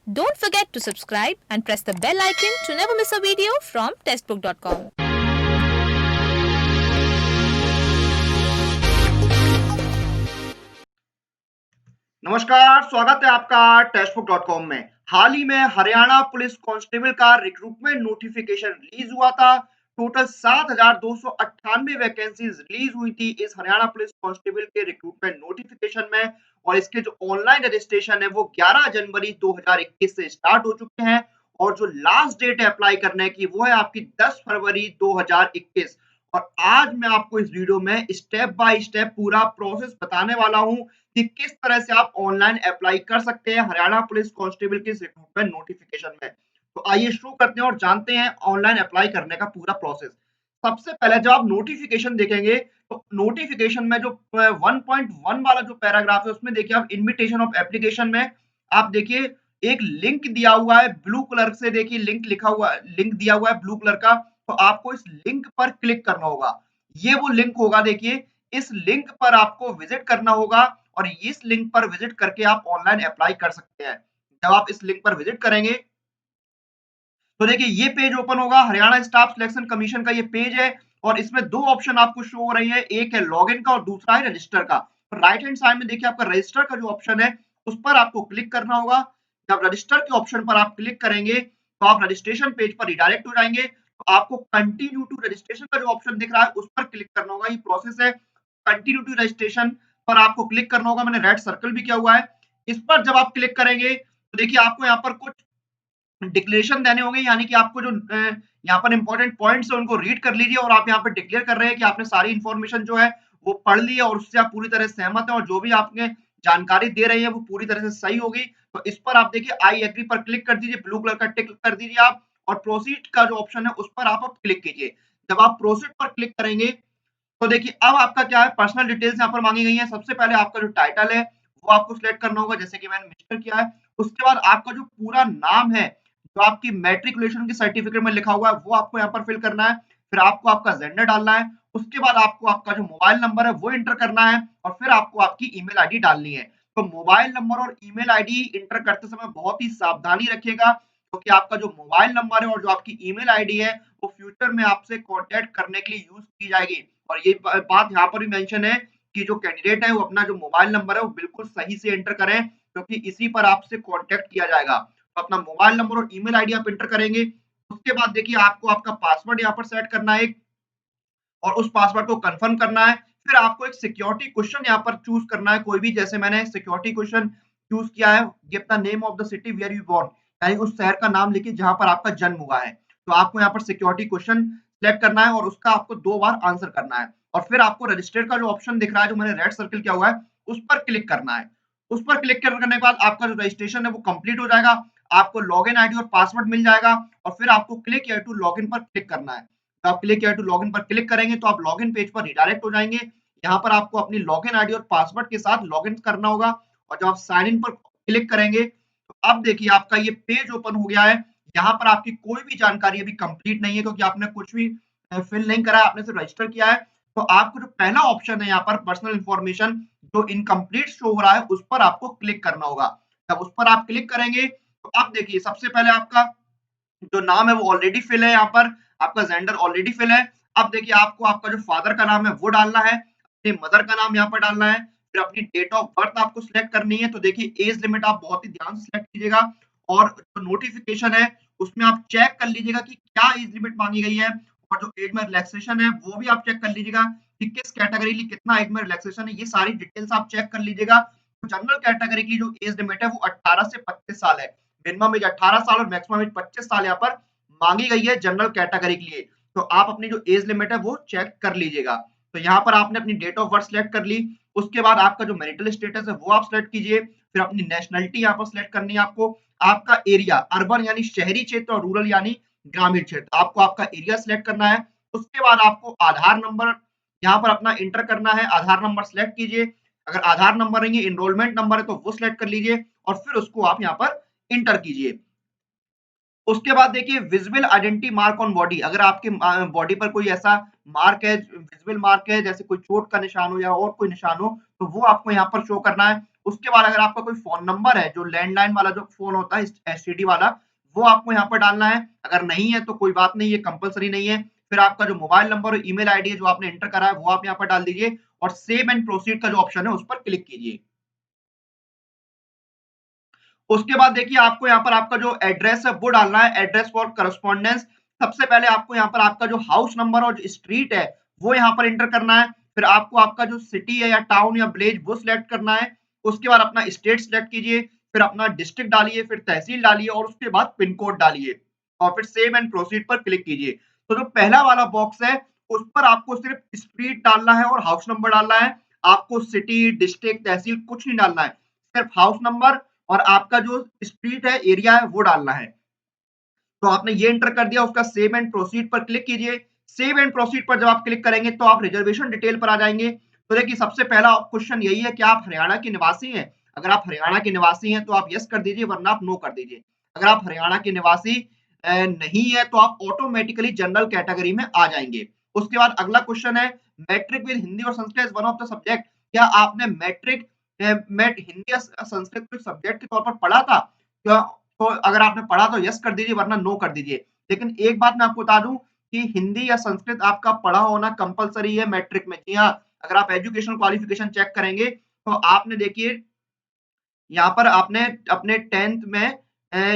Don't forget to subscribe and press the bell icon to never miss a video from testbook.com. नमस्कार, स्वागत है आपका टेस्टबुक.com में। हाल ही में हरियाणा पुलिस कांस्टेबल का रिक्रूटमेंट नोटिफिकेशन रिलीज हुआ था। टोटल 7,298 वैकेंसीज रिलीज हुई थी इस हरियाणा पुलिस कांस्टेबल के रिक्रूटमेंट नोटिफिकेशन में और इसके जो ऑनलाइन रजिस्ट्रेशन है वो 11 जनवरी 2021 से स्टार्ट हो चुके हैं और जो लास्ट डेट है अप्लाई करने की वो है आपकी 10 फरवरी 2021 और आज मैं आपको इस वीडियो में स्टेप बाय स्टेप पूरा प्रोसेस बताने वाला हूं कि किस तरह से आप ऑनलाइन अप्लाई कर सकते हैं हरियाणा पुलिस कांस्टेबल के रिक्रूटमेंट नोटिफिकेशन में। तो आइए शुरू करते हैं और जानते हैं ऑनलाइन अप्लाई करने का पूरा प्रोसेस। सबसे पहले जब आप नोटिफिकेशन देखेंगे तो नोटिफिकेशन में जो 1.1 वाला जो पैराग्राफ है उसमें देखिए आप इनविटेशन ऑफ एप्लीकेशन में आप देखिए एक लिंक दिया हुआ है ब्लू कलर से, देखिए लिंक लिखा हुआ लिंक दिया हुआ है ब्लू कलर का। तो आपको इस लिंक पर क्लिक करना होगा। ये वो लिंक होगा, देखिए इस लिंक पर आपको विजिट करना होगा और इस लिंक पर विजिट करके आप ऑनलाइन अप्लाई कर सकते हैं। जब आप इस लिंक पर विजिट करेंगे तो देखिए ये पेज ओपन होगा। हरियाणा स्टाफ सिलेक्शन कमीशन का ये पेज है और इसमें दो ऑप्शन आपको शो हो रही है, एक है लॉगिन का और दूसरा है रजिस्टर का। तो राइट हैंड साइड में देखिए आपका रजिस्टर का जो ऑप्शन है उस पर आपको क्लिक करना होगा। जब रजिस्टर के ऑप्शन पर आप क्लिक करेंगे तो आप रजिस्ट्रेशन पेज पर रिडायरेक्ट हो जाएंगे। तो आपको कंटिन्यू टू रजिस्ट्रेशन का जो ऑप्शन दिख रहा है उस पर क्लिक करना होगा। ये प्रोसेस है, कंटिन्यू टू रजिस्ट्रेशन पर आपको क्लिक करना होगा। मैंने रेड सर्कल भी किया हुआ है। इस पर जब आप क्लिक करेंगे तो देखिए आपको यहाँ पर कुछ डिक्लेरेशन देने होंगे, यानी कि आपको जो यहाँ पर इंपॉर्टेंट पॉइंट्स है उनको रीड कर लीजिए और आप यहाँ पे डिक्लेयर कर रहे हैं कि आपने सारी इंफॉर्मेशन जो है वो पढ़ ली है और उससे आप पूरी तरह से सहमत हैं और जो भी आपने जानकारी दे रही है वो पूरी तरह से सही होगी। तो इस पर आप देखिए आई एग्री पर क्लिक कर दीजिए, ब्लू कलर का टिक कर दीजिए आप और प्रोसीड का जो ऑप्शन है उस पर आप क्लिक कीजिए। जब आप प्रोसीड पर क्लिक करेंगे तो देखिए अब आपका क्या है, पर्सनल डिटेल्स यहाँ पर मांगी गई है। सबसे पहले आपका जो टाइटल है वो आपको सिलेक्ट करना होगा, जैसे कि मैंने मिस्टर किया है। उसके बाद आपका जो पूरा नाम है जो आपकी मैट्रिकुलेशन के सर्टिफिकेट में लिखा हुआ है वो आपको यहाँ पर फिल करना है। फिर आपको आपका जेंडर डालना है। उसके बाद आपको आपका जो मोबाइल नंबर है वो एंटर करना है और फिर आपको आपकी ईमेल आईडी डालनी है। तो मोबाइल नंबर और ईमेल आईडी एंटर करते समय बहुत ही सावधानी रखिएगा क्योंकि आपका जो मोबाइल नंबर है और जो आपकी ईमेल आईडी है वो फ्यूचर में आपसे कांटेक्ट करने के लिए यूज की जाएगी। और ये बात यहाँ पर भी मेंशन है कि जो कैंडिडेट है वो अपना जो मोबाइल नंबर है वो बिल्कुल सही से एंटर करें क्योंकि इसी पर आपसे कांटेक्ट किया जाएगा। तो अपना मोबाइल नंबर और ईमेल आईडी आप एंटर करेंगे। उसके बाद देखिए आपको आपका पासवर्ड यहाँ पर सेट करना है और उस पासवर्ड को कंफर्म करना है। फिर आपको एक सिक्योरिटी क्वेश्चन यहाँ पर चूज करना है कोई भी, जैसे मैंने सिक्योरिटी क्वेश्चन चूज किया है, give the name of the city where you born, यानी उस शहर का नाम लिखिए जहां पर आपका जन्म हुआ है। तो आपको यहाँ पर सिक्योरिटी क्वेश्चन सिलेक्ट करना है और उसका आपको 2 बार आंसर करना है और फिर आपको रजिस्टर का जो ऑप्शन दिख रहा है जो मैंने रेड सर्कल किया हुआ है उस पर क्लिक करना है। उस पर क्लिक करने के बाद आपका जो रजिस्ट्रेशन है वो कंप्लीट हो जाएगा। आपको लॉगिन आईडी और पासवर्ड मिल जाएगा और फिर आपको क्लिक हियर टू लॉगिन पर क्लिक करना है। तो आप क्लिक हियर टू लॉगिन पर क्लिक करेंगे तो आप लॉगिन पेज पर रिडायरेक्ट हो जाएंगे। यहाँ पर आपको अपनी लॉगिन आईडी और पासवर्ड के साथ लॉगिन करना होगा और जब आप साइन इन पर क्लिक करेंगे तो अब देखिए आपका ये पेज ओपन हो गया है। यहाँ पर आपकी कोई भी जानकारी अभी कंप्लीट नहीं है क्योंकि आपने कुछ भी फिल नहीं करा है, आपने सिर्फ रजिस्टर किया है। तो आपको जो पहला ऑप्शन है यहाँ पर पर्सनल इंफॉर्मेशन जो इनकम्प्लीट शो हो रहा है उस पर आपको क्लिक करना होगा। जब उस पर आप क्लिक करेंगे तो अब देखिए सबसे पहले आपका जो नाम है वो ऑलरेडी फिल है, यहाँ पर आपका जेंडर ऑलरेडी फिल है। अब देखिए आपको आपका जो फादर का नाम है वो डालना है, अपनी मदर का नाम यहाँ पर डालना है, फिर अपनी डेट ऑफ बर्थ आपको सिलेक्ट करनी है। तो देखिए एज लिमिट आप बहुत ही ध्यान से सिलेक्ट कीजिएगा और जो नोटिफिकेशन है उसमें आप चेक कर लीजिएगा कि क्या एज लिमिट मांगी गई है और जो एज में रिलैक्सेशन है वो भी आप चेक कर लीजिएगा कि किस कैटेगरी के लिए कितना एज में रिलैक्सेशन है। ये सारी डिटेल्स आप चेक कर लीजिएगा। तो जनरल कैटेगरी की जो एज लिमिट है वो 18 से 25 साल है। मिनिमम एज 18 साल और मैक्सिमम एज 25 साल यहाँ पर मांगी गई है जनरल कैटेगरी के लिए। तो आप अपनी जो एज लिमिट है वो चेक कर लीजिएगा। तो यहाँ पर आपने अपनी डेट ऑफ बर्थ सिलेक्ट कर ली। उसके बाद आपका जो मैरिटल स्टेटस है वो आप सिलेक्ट कीजिए। फिर अपनी नेशनलिटी यहाँ पर सिलेक्ट करनी है आपको। आपका एरिया अर्बन यानी शहरी क्षेत्र और रूरल यानी ग्रामीण क्षेत्र, आपको आपका एरिया सिलेक्ट करना है। उसके बाद आपको आधार नंबर यहाँ पर अपना इंटर करना है। आधार नंबर सिलेक्ट कीजिए। अगर आधार नंबर नहीं है, एनरोलमेंट नंबर है तो वो सिलेक्ट कर लीजिए और फिर उसको आप यहाँ पर इंटर कीजिए। उसके बाद देखिए visible identity mark on body, अगर आपके बॉडी पर कोई ऐसा मार्क है, विजिबल मार्क है, जैसे कोई चोट का निशान हो या और कोई निशान हो तो वो आपको यहाँ पर शो करना है। उसके बाद अगर आपका कोई फ़ोन नंबर है, जो लैंडलाइन वाला जो फ़ोन होता है एसटीडी वाला, वो आपको यहाँ पर डालना है। अगर नहीं है तो कोई बात नहीं, ये कंपल्सरी नहीं है। फिर आपका जो मोबाइल नंबर और ईमेल आईडी है जो आपने एंटर करा है, वो आप यहाँ पर डाल दीजिए और सेव एंड प्रोसीड का जो ऑप्शन है, उस पर क्लिक कीजिए। उसके बाद देखिए आपको यहाँ पर आपका जो एड्रेस है वो डालना है, एड्रेस फॉर करस्पॉन्डेंस। सबसे पहले आपको यहाँ पर आपका जो हाउस नंबर और जो स्ट्रीट है वो यहाँ पर एंटर करना है। फिर आपको आपका जो सिटी है या टाउन या विलेज वो सिलेक्ट करना है। उसके बाद अपना स्टेट सिलेक्ट कीजिए, फिर अपना डिस्ट्रिक्ट डालिए, फिर तहसील डालिए और उसके बाद पिन कोड डालिए और फिर सेव एंड प्रोसीड पर क्लिक कीजिए। तो जो पहला वाला बॉक्स है उस पर आपको सिर्फ स्ट्रीट डालना है और हाउस नंबर डालना है। आपको सिटी, डिस्ट्रिक्ट, तहसील कुछ नहीं डालना है, सिर्फ हाउस नंबर और आपका जो स्ट्रीट है, एरिया है, वो डालना है। तो आपने ये एंटर कर दिया, उसका सेव एंड प्रोसीड पर क्लिक कीजिए। सेव एंड प्रोसीड पर जब आप क्लिक करेंगे तो आप रिजर्वेशन डिटेल पर आ जाएंगे। तो देखिए सबसे पहला क्वेश्चन यही है कि आप हरियाणा के निवासी हैं। अगर आप हरियाणा के निवासी हैं तो आप यस कर दीजिए, वरना आप नो कर दीजिए। अगर आप हरियाणा के निवासी नहीं है तो आप ऑटोमेटिकली जनरल कैटेगरी में आ जाएंगे। उसके बाद अगला क्वेश्चन है, मैट्रिक विद हिंदी और Sanskrit as one of the subject. क्या आपने मैट्रिक में हिंदी या संस्कृत को सब्जेक्ट के तौर पर पढ़ा था? क्या? तो अगर आपने पढ़ा तो यस कर दीजिए, वरना नो कर दीजिए। लेकिन एक बात मैं आपको बता दूं कि हिंदी या संस्कृत आपका पढ़ा होना कंपलसरी है मैट्रिक में। जी हाँ, अगर आप एजुकेशन क्वालिफिकेशन चेक करेंगे तो आपने देखिए यहाँ पर आपने अपने 10th में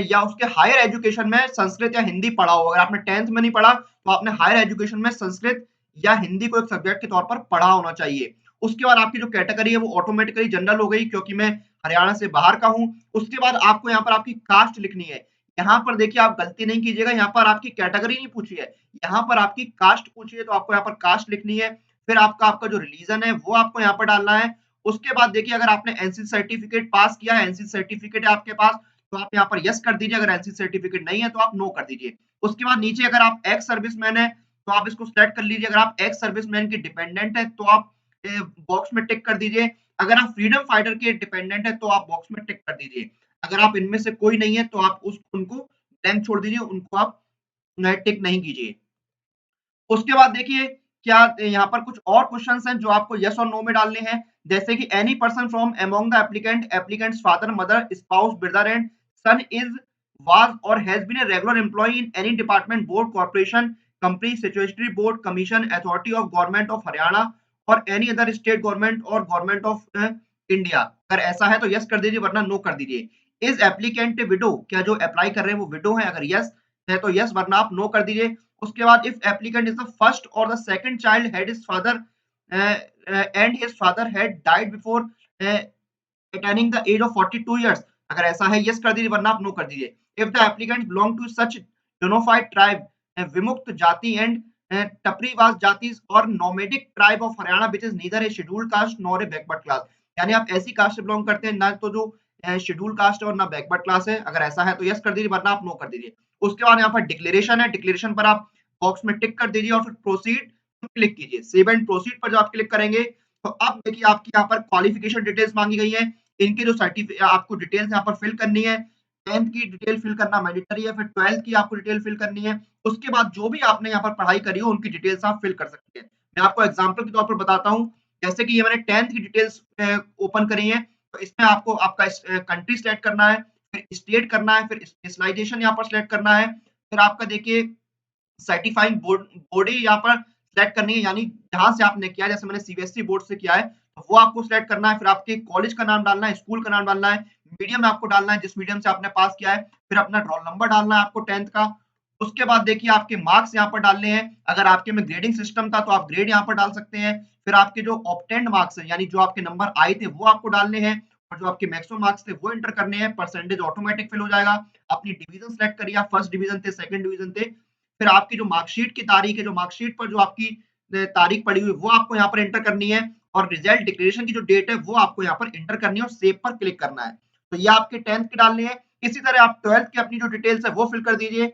या उसके हायर एजुकेशन में संस्कृत या हिंदी पढ़ा हो। अगर आपने 10th में नहीं पढ़ा तो आपने हायर एजुकेशन में संस्कृत या हिंदी को एक सब्जेक्ट के तौर पर पढ़ा होना चाहिए। उसके बाद आपकी जो कैटेगरी है वो ऑटोमेटिकली जनरल हो गई, क्योंकि मैं हरियाणा से बाहर का हूँ। उसके बाद आपको यहाँ पर आपकी कास्ट लिखनी है। यहाँ पर देखिए आप गलती नहीं कीजिएगा, यहाँ पर आपकी कैटेगरी नहीं पूछी है, यहाँ पर आपकी कास्ट पूछी है, तो आपको यहाँ पर कास्ट लिखनी है। फिर आपका आपका जो रिलीजन है वो आपको यहाँ पर डालना है। उसके बाद देखिए अगर आपने एनसीसी सर्टिफिकेट पास किया है, एनसीसी सर्टिफिकेट है आपके पास, तो आप यहाँ पर यस कर दीजिए। अगर एनसीसी सर्टिफिकेट नहीं है तो आप नो कर दीजिए। उसके बाद नीचे अगर आप एक्स सर्विसमैन है तो आप इसको सिलेक्ट कर लीजिए। अगर आप एक्स सर्विसमैन के डिपेंडेंट है तो आप बॉक्स में टिक कर दीजिए। अगर आप फ्रीडम फाइटर के डिपेंडेंट है तो आप बॉक्स में टिक कर दीजिए। अगर आप इनमें से कोई नहीं है तो आप उनको ब्लैंक छोड़ दीजिए, उनको आप टिक नहीं कीजिए। उसके बाद देखिए क्या यहाँ पर कुछ और क्वेश्चंस हैं जो आपको यस और नो में डालने हैं। जैसे कि any person from among the applicants father, mother, spouse, brother and son is was or has been a regular employ in any department, board, corporation, company, statutory board, commission, authority of government of Haryana or any other state government or government of India. अगर ऐसा है तो yes कर दीजिए, वरना no कर दीजिए। Is applicant window, क्या जो अप्लाई कर रहे हैं वो विडो है? अगर यस है तो यस, वरना आप नो कर दीजिए। उसके बाद if applicant is the first or the second child had his father and his father had died before attaining the age of 42 years, अगर ऐसा है यस कर दीजिए, वरना आप नो कर दीजिए। If the applicant belong to such unified tribe, विमुक्त जाति एंड टपरीवास जाति और nomadic tribe of Haryana which is neither a scheduled caste nor a backward class, यानी आप ऐसी कास्ट से बिलोंग करते हैं ना तो जो शेड्यूल कास्ट है और ना बैकवर्ड क्लास है, अगर ऐसा है तो यस कर दीजिए, वरना आप नो कर दीजिए। उसके बाद यहाँ पर डिक्लेरेशन है, डिक्लेरेशन पर आप बॉक्स में टिक कर दीजिए और फिर प्रोसीड क्लिक कीजिए। सेव एंड प्रोसीड पर जब आप क्लिक करेंगे तो अब देखिए आपकी यहाँ पर क्वालिफिकेशन डिटेल्स मांगी गई है। इनकी जो आपको डिटेल्स यहाँ पर फिल करनी है। 10th की डिटेल फिल करना मैंडेटरी है, फिर 12th की आपको डिटेल फिल करनी है। उसके बाद जो भी आपने यहाँ पर पढ़ाई करी हो उनकी डिटेल्स आप फिल कर सकते हैं। मैं आपको एग्जांपल के तौर पर बताता हूँ। जैसे कि ये मैंने 10th की डिटेल्स ओपन करी है, तो इसमें आपको आपका कंट्री सिलेक्ट करना है, फिर स्टेट करना है, फिर स्पेशलाइजेशन यहाँ पर सिलेक्ट करना है, फिर आपका देखिए सर्टिफाइंग बॉडी यहाँ पर सिलेक्ट करनी है, यानी जहां से आपने किया, जैसे मैंने सीबीएसई बोर्ड से किया है तो वो आपको सिलेक्ट करना है। फिर आपके कॉलेज का नाम डालना है, स्कूल का नाम डालना है, मीडियम आपको डालना है जिस मीडियम से आपने पास किया है, फिर अपना रोल नंबर डालना है आपको 10th का। उसके बाद देखिए आपके मार्क्स यहाँ पर डालने हैं। अगर आपके में ग्रेडिंग सिस्टम था तो आप ग्रेड यहाँ पर डाल सकते हैं। फिर आपके जो ऑब्टेन्ड मार्क्स है, यानी जो आपके नंबर आए थे वो आपको डालने हैं और जो आपके मैक्सिमम मार्क्स थे वो एंटर करने हैं। परसेंटेज ऑटोमेटिक फिल हो जाएगा। अपनी डिवीजन सेलेक्ट करिए, आप फर्स्ट डिवीजन थे, सेकंड डिवीजन थे। फिर आपकी जो मार्कशीट की तारीख है, जो मार्कशीट पर जो आपकी तारीख पड़ी हुई वो आपको यहाँ पर एंटर करनी है और रिजल्ट डिक्लेरेशन की जो डेट है वो आपको यहाँ पर एंटर करनी है और सेव पर क्लिक करना है। तो ये आपके 10th के डालने हैं। इसी तरह आप 12th की अपनी जो डिटेल्स है वो फिल कर दीजिए।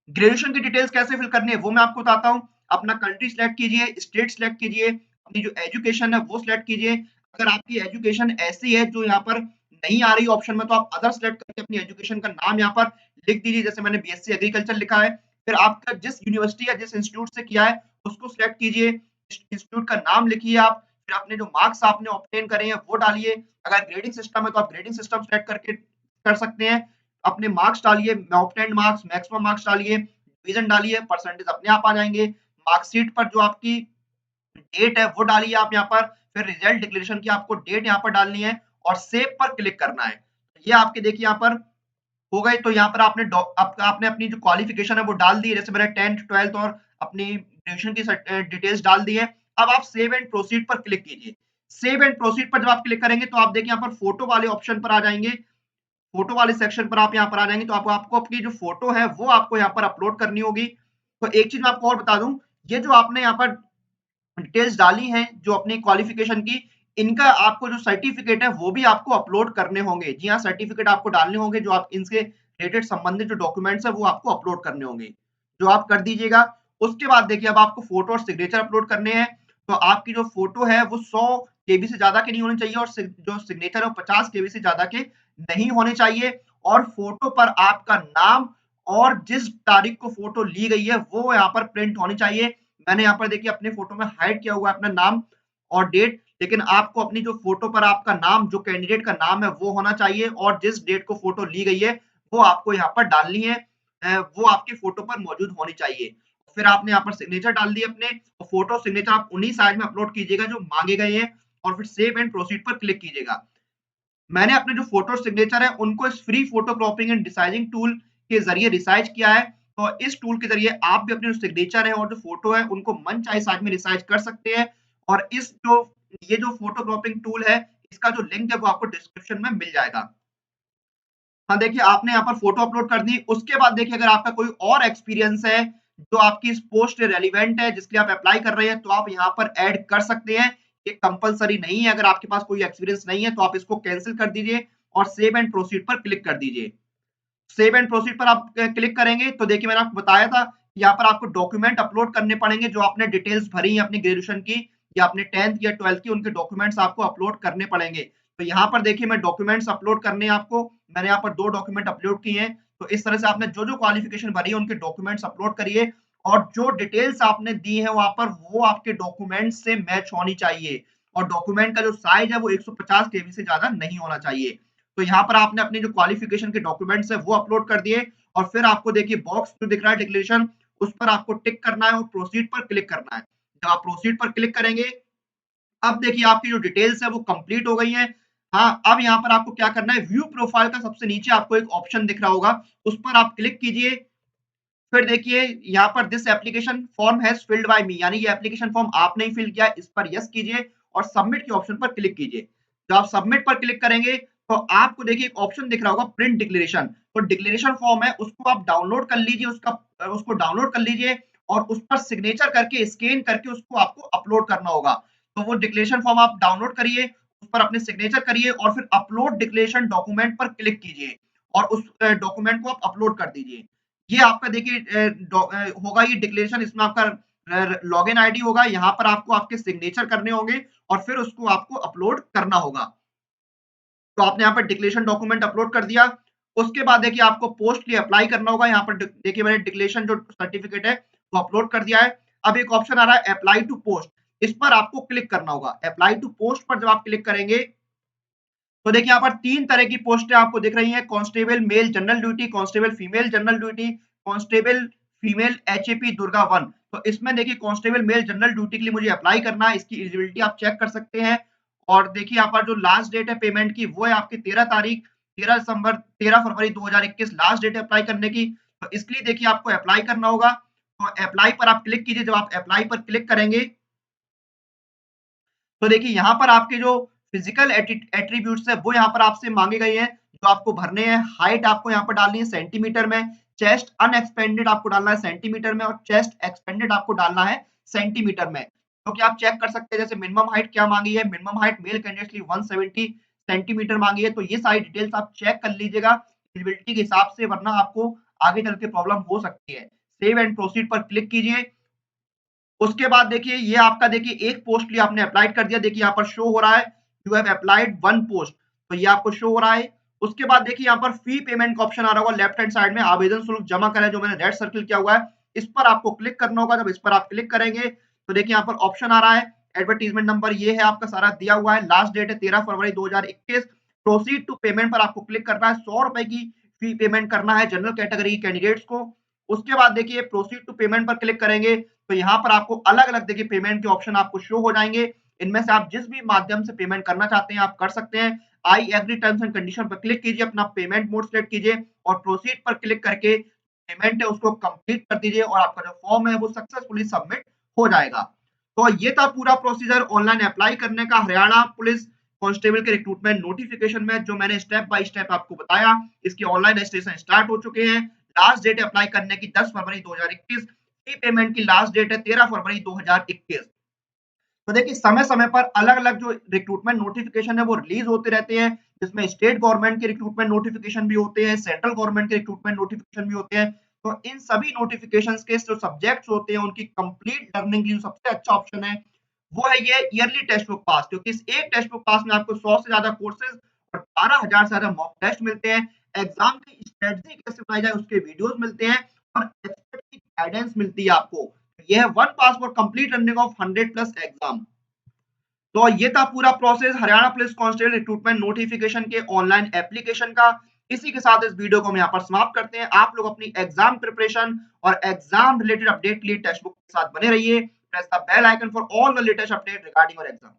ग्रेजुएशन की डिटेल्स कैसे फिल करनी है वो मैं आपको बताता हूँ। अपना कंट्री सिलेक्ट कीजिए, स्टेट सिलेक्ट कीजिए, अपनी जो एजुकेशन है वो सिलेक्ट कीजिए। अगर आपकी एजुकेशन ऐसी है जो यहाँ पर नहीं आ रही ऑप्शन में तो आप अदर सिलेक्ट करके अपनी एजुकेशन का नाम यहाँ पर लिख दीजिए। जैसे मैंने बीएससी एग्रीकल्चर लिखा है। फिर आपका जिस यूनिवर्सिटी या जिस इंस्टीट्यूट से किया है उसको सिलेक्ट कीजिए, इंस्टीट्यूट का नाम लिखिए आप, फिर अपने जो मार्क्स आपने ऑब्टेन करे हैं वो डालिए। अगर ग्रेडिंग सिस्टम है तो आप ग्रेडिंग सिस्टम सेलेक्ट करके कर सकते हैं। अपने मार्क्स डालिए, ऑब्टेन्ड मार्क्स, मैक्सिमम मार्क्स डालिए, डिवीजन डालिए, परसेंटेज अपने आप आ जाएँगे। मार्कशीट पर जो आपकी डेट है वो डालिए आप यहाँ पर, फिर रिजल्ट डिक्लेरेशन की आपको डेट यहाँ पर डालनी है और सेव पर क्लिक करना है। ये आपके देखिए यहाँ पर हो गए। तो यहाँ पर आपने अपनी जो क्वालिफिकेशन है वो डाल दी है, जैसे मैंने 10th 12th और अपनी ग्रेजुएशन की डिटेल्स डाल दी है। अब आप सेव एंड प्रोसीड पर क्लिक कीजिए। सेव एंड प्रोसीड पर जब आप क्लिक करेंगे तो आप देखिए यहाँ पर फोटो वाले ऑप्शन पर आ जाएंगे। फोटो वाले सेक्शन पर आप यहाँ पर आ जाएंगे, तो आपको अपनी जो फोटो है वो आपको यहाँ पर अपलोड करनी होगी। तो एक चीज मैं आपको और बता दूं, ये जो आपने यहाँ पर डिटेल्स डाली हैं जो अपनी क्वालिफिकेशन की, इनका आपको जो सर्टिफिकेट है वो भी आपको अपलोड करने होंगे। जी हाँ, सर्टिफिकेट आपको डालने होंगे, जो आप इनसे रिलेटेड संबंधित जो डॉक्यूमेंट्स है वो आपको अपलोड करने होंगे, जो आप कर दीजिएगा। उसके बाद देखिए अब आपको फोटो और सिग्नेचर अपलोड करने हैं। तो आपकी जो फोटो है वो 100 केबी से ज्यादा की नहीं होनी चाहिए और जो सिग्नेचर है वो 50 केबी से ज्यादा के नहीं होने चाहिए। और फोटो पर आपका नाम और जिस तारीख को फोटो ली गई है वो यहाँ पर प्रिंट होनी चाहिए। मैंने यहाँ पर देखिए अपने फोटो में हाइड किया हुआ है अपना नाम और डेट, लेकिन आपको अपनी जो फोटो पर आपका नाम, जो कैंडिडेट का नाम है वो होना चाहिए और जिस डेट को फोटो ली गई है वो आपको यहाँ पर डालनी है। वो आपकी फोटो पर मौजूद होनी चाहिए। फिर आपने यहाँ पर सिग्नेचर डाल दिए अपने, और फोटो सिग्नेचर आप उन्हीं साइज में अपलोड कीजिएगा जो मांगे गए हैं और फिर सेव एंड प्रोसीड पर क्लिक कीजिएगा। मैंने अपने जो फोटो सिग्नेचर है उनको इस free photo cropping and resizing tool के जरिए रिसाइज किया है। तो इस टूल के जरिए आप भी अपने जो सिग्नेचर है और जो फोटो है उनको मन चाहे साइज में रिसाइज कर सकते हैं। और ये जो फोटो क्रॉपिंग टूल है, इसका जो लिंक है वो आपको डिस्क्रिप्शन में मिल जाएगा। हाँ, देखिए आपने यहाँ पर फोटो अपलोड कर दी। उसके बाद देखिए अगर आपका कोई और एक्सपीरियंस है जो आपकी इस पोस्ट रेलिवेंट है, जिसके लिए आप अप्लाई कर रहे हैं, तो आप यहाँ पर ऐड कर सकते हैं। ये कंपल्सरी नहीं है। अगर आपके पास कोई एक्सपीरियंस नहीं है तो आप इसको कैंसिल कर दीजिए और सेव एंड प्रोसीड पर क्लिक कर दीजिए। सेव एंड प्रोसीड पर आप क्लिक करेंगे तो देखिए मैंने आपको बताया था, यहाँ पर आपको डॉक्यूमेंट अपलोड करने पड़ेंगे, जो आपने डिटेल्स भरी है अपनी ग्रेजुएशन की या अपने 10th या 12th की, उनके डॉक्यूमेंट्स आपको अपलोड करने पड़ेंगे। तो यहाँ पर देखिए मैं डॉक्यूमेंट्स अपलोड करने हैं आपको, मैंने यहाँ पर 2 डॉक्यूमेंट अपलोड किए हैं। तो इस तरह से आपने जो-जो क्वालिफिकेशन भरी है उनके डॉक्यूमेंट्स अपलोड करिए और जो डिटेल्स आपने दी है वहाँ पर वो आपके डॉक्यूमेंट्स से मैच होनी चाहिए और डॉक्यूमेंट का जो साइज़ है वो 150 केबी से ज़्यादा नहीं होना चाहिए। तो यहाँ पर आपने अपनी जो क्वालिफिकेशन के डॉक्यूमेंट्स है वो अपलोड कर दिए और फिर आपको देखिए बॉक्स जो दिख रहा है डिक्लेरेशन, उस पर आपको टिक करना है और प्रोसीड पर क्लिक करना है। जब आप प्रोसीड पर क्लिक करेंगे, अब देखिए आपकी जो डिटेल्स है वो कंप्लीट हो गई हैं। हाँ, अब यहाँ पर आपको क्या करना है, व्यू प्रोफाइल का सबसे नीचे आपको एक ऑप्शन दिख रहा होगा, उस पर आप क्लिक कीजिए। फिर देखिए यहाँ पर this application form has filled by me, यानी ये एप्लीकेशन फॉर्म आपने ही फिल किया है, इस पर यस कीजिए और सबमिट के ऑप्शन पर क्लिक कीजिए। जब आप सबमिट पर क्लिक करेंगे तो आपको देखिए एक ऑप्शन दिख रहा होगा प्रिंट डिक्लेरेशन। तो डिक्लेरेशन फॉर्म है, उसको आप डाउनलोड कर लीजिए, उसको डाउनलोड कर लीजिए और उस पर सिग्नेचर करके स्कैन करके उसको आपको अपलोड करना होगा। तो वो डिक्लेरेशन फॉर्म आप डाउनलोड करिए, उस पर अपने सिग्नेचर करिए और फिर अपलोड डिक्लेरेशन डॉक्यूमेंट पर क्लिक कीजिए और उस डॉक्यूमेंट को आप अपलोड कर दीजिए। ये आपका देखिए होगा ये डिक्लेरेशन, इसमें आपका लॉगिन आईडी होगा, यहाँ पर आपको आपके सिग्नेचर करने होंगे और फिर उसको आपको अपलोड करना होगा। तो आपने यहाँ पर डिक्लेरेशन डॉक्यूमेंट अपलोड कर दिया। उसके बाद देखिए आपको पोस्ट के लिए अप्लाई करना होगा। यहाँ पर देखिए मैंने डिक्लेरेशन जो सर्टिफिकेट है वो अपलोड कर दिया है। अब एक ऑप्शन आ रहा है अप्लाई टू पोस्ट, इस पर आपको क्लिक करना होगा। अप्लाई टू पोस्ट पर जब आप क्लिक करेंगे तो देखिए यहाँ पर 3 तरह की पोस्टें आपको दिख रही हैं, constable male general duty, constable female general duty, constable female HAP Durga 1। तो इसमें देखिए कांस्टेबल मेल जनरल ड्यूटी के लिए मुझे अप्लाई करना है, इसकी एलिजिबिलिटी आप चेक कर सकते हैं। और देखिए यहाँ पर जो लास्ट डेट है पेमेंट की वो है आपकी 13 तारीख, 13 फरवरी 2021 लास्ट डेट है अप्लाई करने की। तो इसके लिए देखिए आपको अप्लाई करना होगा। तो अप्लाई पर आप क्लिक कीजिए, जब आप अप्लाई पर क्लिक करेंगे तो देखिए यहाँ पर आपके जो फिजिकल एट्रीब्यूट्स है वो यहाँ पर आपसे मांगे गए हैं, जो आपको भरने हैं। हाइट आपको यहाँ पर डालनी है सेंटीमीटर में, चेस्ट अनएक्सपेंडेड आपको डालना है सेंटीमीटर में और चेस्ट एक्सपेंडेड आपको डालना है सेंटीमीटर में। क्योंकि आप चेक कर सकते हैं जैसे मिनिमम हाइट क्या मांगी है, मिनिमम हाइट मेल कैंडिडेट्स के लिए 170 सेंटीमीटर मांगी है। तो ये सारी डिटेल्स आप चेक कर लीजिएगा एलिजिबिलिटी के हिसाब से, वरना आपको आगे चल के प्रॉब्लम हो सकती है। सेव एंड प्रोसीड पर क्लिक कीजिए। उसके बाद देखिए ये आपका देखिए एक पोस्ट लिए आपने अप्लाई कर दिया, देखिए यहाँ पर शो हो रहा है यू हैव अप्लाइड 1 पोस्ट, तो ये आपको शो हो रहा है। उसके बाद देखिए यहाँ पर फी पेमेंट का ऑप्शन आ रहा होगा लेफ्ट हैंड साइड में, आवेदन शुल्क जमा करें, जो मैंने रेड सर्किल किया हुआ है, इस पर आपको क्लिक करना होगा। जब इस पर आप क्लिक करेंगे तो देखिए यहाँ पर ऑप्शन आ रहा है एडवर्टाइजमेंट नंबर ये है, आपका सारा दिया हुआ है। लास्ट डेट है 13 फरवरी 2021। प्रोसीड टू पेमेंट पर आपको क्लिक करना है। 100 रुपए की फी पेमेंट करना है जनरल कैटेगरी कैंडिडेट्स को। उसके बाद देखिए प्रोसीड टू पेमेंट पर क्लिक करेंगे तो यहाँ पर आपको अलग-अलग देखिए पेमेंट के ऑप्शन आपको शो हो जाएंगे। इनमें से आप जिस भी माध्यम से पेमेंट करना चाहते हैं आप कर सकते हैं। I agree terms and condition पर क्लिक कीजिए, अपना पेमेंट मोड सेलेक्ट कीजिए और प्रोसीड पर क्लिक करके पेमेंट है उसको कंप्लीट कर दीजिए और आपका जो फॉर्म है वो सक्सेसफुली सबमिट हो जाएगा। तो ये था पूरा प्रोसीजर ऑनलाइन अप्लाई करने का हरियाणा पुलिस कांस्टेबल के रिक्रूटमेंट नोटिफिकेशन में, जो मैंने स्टेप बाय स्टेप आपको बताया। इसकी ऑनलाइन रजिस्ट्रेशन स्टार्ट हो चुके हैं। लास्ट डेट अप्लाई करने की 10 फरवरी 2021। फी पेमेंट की लास्ट डेट है 13 फरवरी 2021। तो देखिए समय-समय पर अलग-अलग जो रिक्रूटमेंट नोटिफिकेशन है वो रिलीज होते रहते हैं, जिसमें स्टेट गवर्नमेंट के रिक्रूटमेंट नोटिफिकेशन भी होते हैं, सेंट्रल गवर्नमेंट के रिक्रूटमेंट नोटिफिकेशन भी होते हैं। तो इन सभी नोटिफिकेशंस के जो सब्जेक्ट्स होते हैं उनकी कंप्लीट लर्निंग के लिए सबसे अच्छा ऑप्शन है, वो है ये ईयरली टेक्स्ट बुक पास, क्योंकि इस एक टेक्स्ट बुक पास में आपको 100 से ज्यादा कोर्सेज और 12,000 से ज्यादा मॉक टेस्ट मिलते हैं। एग्जाम की स्ट्रेटजी कैसे बनाई जाए उसके वीडियोस मिलते हैं और एक्सपर्ट की गाइडेंस मिलती है आपको। ये है one pass for complete running of 100 plus exam. तो ये था पूरा process Haryana police constable recruitment notification के ऑनलाइन एप्लीकेशन का। इसी के साथ इस वीडियो को हम यहाँ पर समाप्त करते हैं। आप लोग अपनी एग्जाम प्रिपरेशन और एग्जाम रिलेटेड अपडेट के लिए टेक्स्ट बुक के साथ बने रहिए। Press the bell icon for all the latest update regarding your exam.